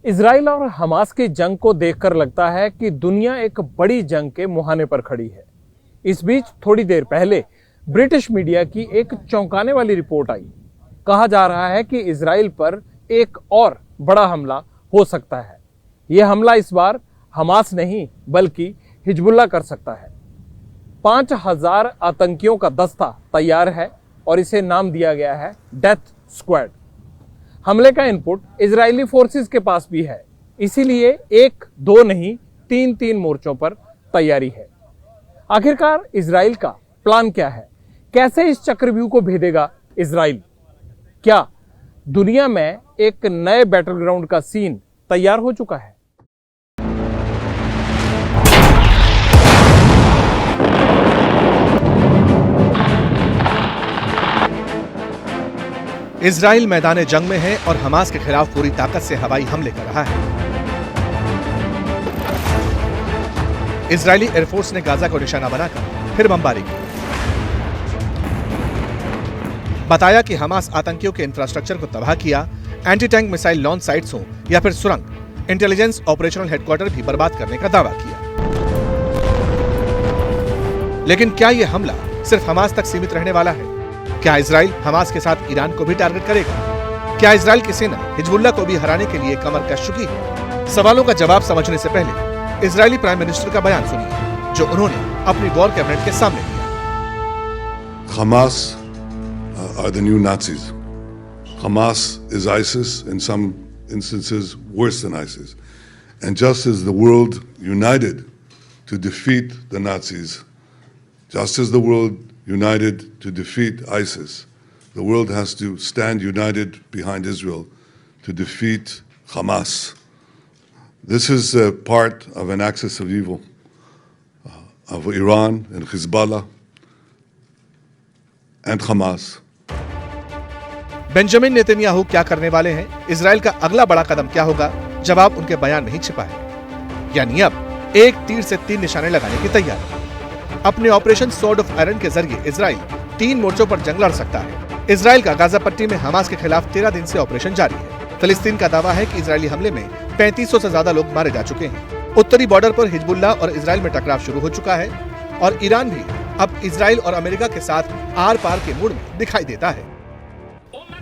Israel और Hamas की जंग को देखकर लगता है कि दुनिया एक बड़ी जंग के मुहाने पर खड़ी है। इस बीच थोड़ी देर पहले ब्रिटिश मीडिया की एक चौंकाने वाली रिपोर्ट आई। कहा जा रहा है कि इजराइल पर एक और बड़ा हमला हो सकता है। यह हमला इस बार हमास नहीं बल्कि हिजबुल्लाह कर सकता है। 5000 आतंकियों का दस्ता तैयार है और इसे नाम दिया गया है डेथ स्क्वाड। हमले का इनपुट इजरायली फोर्सेस के पास भी है, इसीलिए 1-2 नहीं 3-3 मोर्चों पर तैयारी है। आखिरकार इजराइल का प्लान क्या है? कैसे इस चक्रव्यूह को भेदेगा इजराइल? क्या दुनिया में एक नए बैटलग्राउंड का सीन तैयार हो चुका है? इजराइल मैदान जंग में है और हमास के खिलाफ पूरी ताकत से हवाई हमले कर रहा है। इजरायली एयरफोर्स ने गाजा को निशाना बनाकर फिर बमबारी की। बताया कि हमास आतंकियों के इंफ्रास्ट्रक्चर को तबाह किया, anti tank missile launch sites हो या फिर सुरंग, इंटेलिजेंस ऑपरेशनल हेडक्वार्टर भी बर्बाद करने का दावा किया। लेकिन क्या यह हमला सिर्फ हमास तक सीमित रहने वाला है? क्या इजराइल हमास के साथ ईरान को भी टारगेट करेगा? क्या इजराइल की सेना हिजबुल्लाह को भी हराने के लिए कमर कस चुकी है? सवालों का जवाब समझने से पहले इजरायली प्राइम मिनिस्टर का बयान सुनिए, जो उन्होंने अपनी वॉर कैबिनेट के सामने दिया। Hamas are the new Nazis. Hamas is ISIS, in some instances worse than ISIS. And just as the world united to defeat the Nazis, just as the world united to defeat ISIS, the world has to stand united behind Israel to defeat Hamas. This is part of an axis of evil of Iran and Hezbollah and Hamas. Benjamin Netanyahu क्या करने वाले हैं? Israel का अगला बड़ा कदम क्या होगा? जवाब उनके बयान में ही छिपा है। यानी अब एक तीर से 3 निशाने लगाने की तैयारी। अपने ऑपरेशन स्वॉर्ड ऑफ आयरन के जरिए इजराइल 3 मोर्चों पर जंग लड़ सकता है। इजराइल का गाजा पट्टी में हमास के खिलाफ 13 दिन से ऑपरेशन जारी है। फिलिस्तीन का दावा है कि इजरायली हमले में 3500 से ज्यादा लोग मारे जा चुके हैं। उत्तरी बॉर्डर पर हिजबुल्लाह और इजराइल में टकराव शुरू हो चुका है और ईरान भी अब इजराइल और अमेरिका के साथ आर पार के मूड में दिखाई देता है।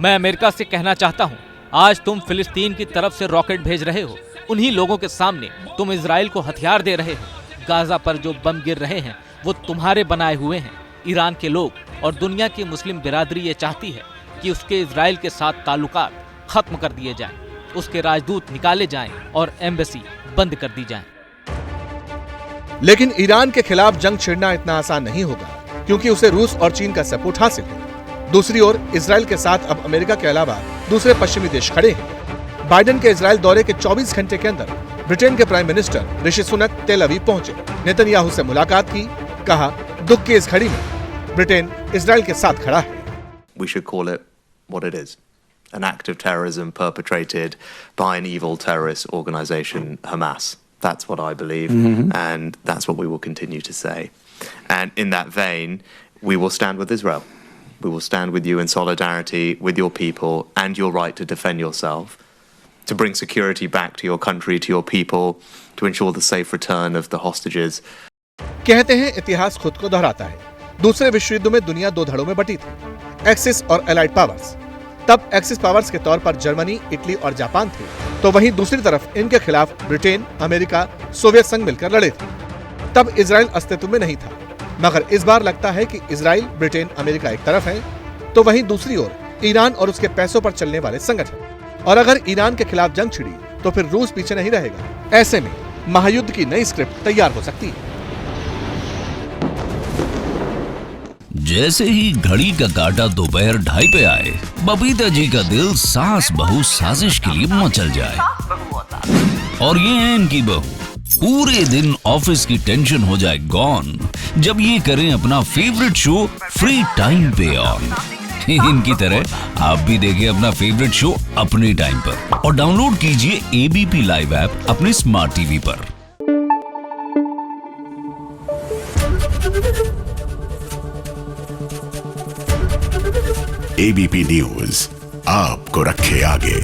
मैं अमेरिका से कहना चाहता हूँ, आज तुम फिलिस्तीन की तरफ से रॉकेट भेज रहे हो, उन्हीं लोगों के सामने तुम इजराइल को हथियार दे रहे हो। गाजा पर जो बम गिर रहे हैं वो तुम्हारे बनाए हुए हैं। ईरान के लोग और दुनिया की मुस्लिम बिरादरी ये चाहती है कि उसके इजराइल के साथ ताल्लुकात खत्म कर दिए जाएं, उसके राजदूत निकाले जाएं और एम्बेसी बंद कर दी जाए। लेकिन ईरान के खिलाफ जंग छिड़ना इतना आसान नहीं होगा, क्योंकि उसे रूस और चीन का सपोर्ट हासिल है। दूसरी ओर इजराइल के साथ अब अमेरिका के अलावा दूसरे पश्चिमी देश खड़े हैं। बाइडेन के इजराइल दौरे के 24 घंटे के अंदर ब्रिटेन के प्राइम मिनिस्टर ऋषि सुनक तेल अवीव पहुंचे, नेतन्याहू से मुलाकात की। कहा, दुख की इस घड़ी में ब्रिटेन इजराइल के साथ खड़ा है। We should call it what it is, an act of terrorism perpetrated by an evil terrorist organization, Hamas. That's what I believe, and that's what we will continue to say. And in that vein, we will stand with Israel. We will stand with you in solidarity with your people and your right to defend yourself, to bring security back to your country, to your people, to ensure the safe return of the hostages. कहते हैं इतिहास खुद को दोहराता है। दूसरे विश्व युद्ध में दुनिया 2 धड़ों में बटी थी, एक्सिस और एलाइड पावर्स। तब एक्सिस पावर्स के तौर पर जर्मनी, इटली और जापान थे, तो वहीं दूसरी तरफ इनके खिलाफ ब्रिटेन, अमेरिका, सोवियत संघ मिलकर लड़े थे। तब इजराइल अस्तित्व में नहीं था, मगर इस बार लगता है कि इजराइल, ब्रिटेन, अमेरिका एक तरफ है, तो वहीं दूसरी ओर ईरान और उसके पैसों पर चलने वाले संगठन। और अगर ईरान के खिलाफ जंग छिड़ी तो फिर रूस पीछे नहीं रहेगा। ऐसे में महायुद्ध की नई स्क्रिप्ट तैयार हो सकती है। जैसे ही घड़ी का काटा दोपहर 2:30 पे आए, बबीता जी का दिल सास बहू साजिश के लिए मचल जाए। और ये है इनकी बहू, पूरे दिन ऑफिस की टेंशन हो जाए गॉन जब ये करें अपना फेवरेट शो फ्री टाइम पे ऑन। इनकी तरह आप भी देखिए अपना फेवरेट शो अपने टाइम पर और डाउनलोड कीजिए एबीपी लाइव ऐप अपने स्मार्ट टीवी पर। एबीपी न्यूज आपको रखे आगे।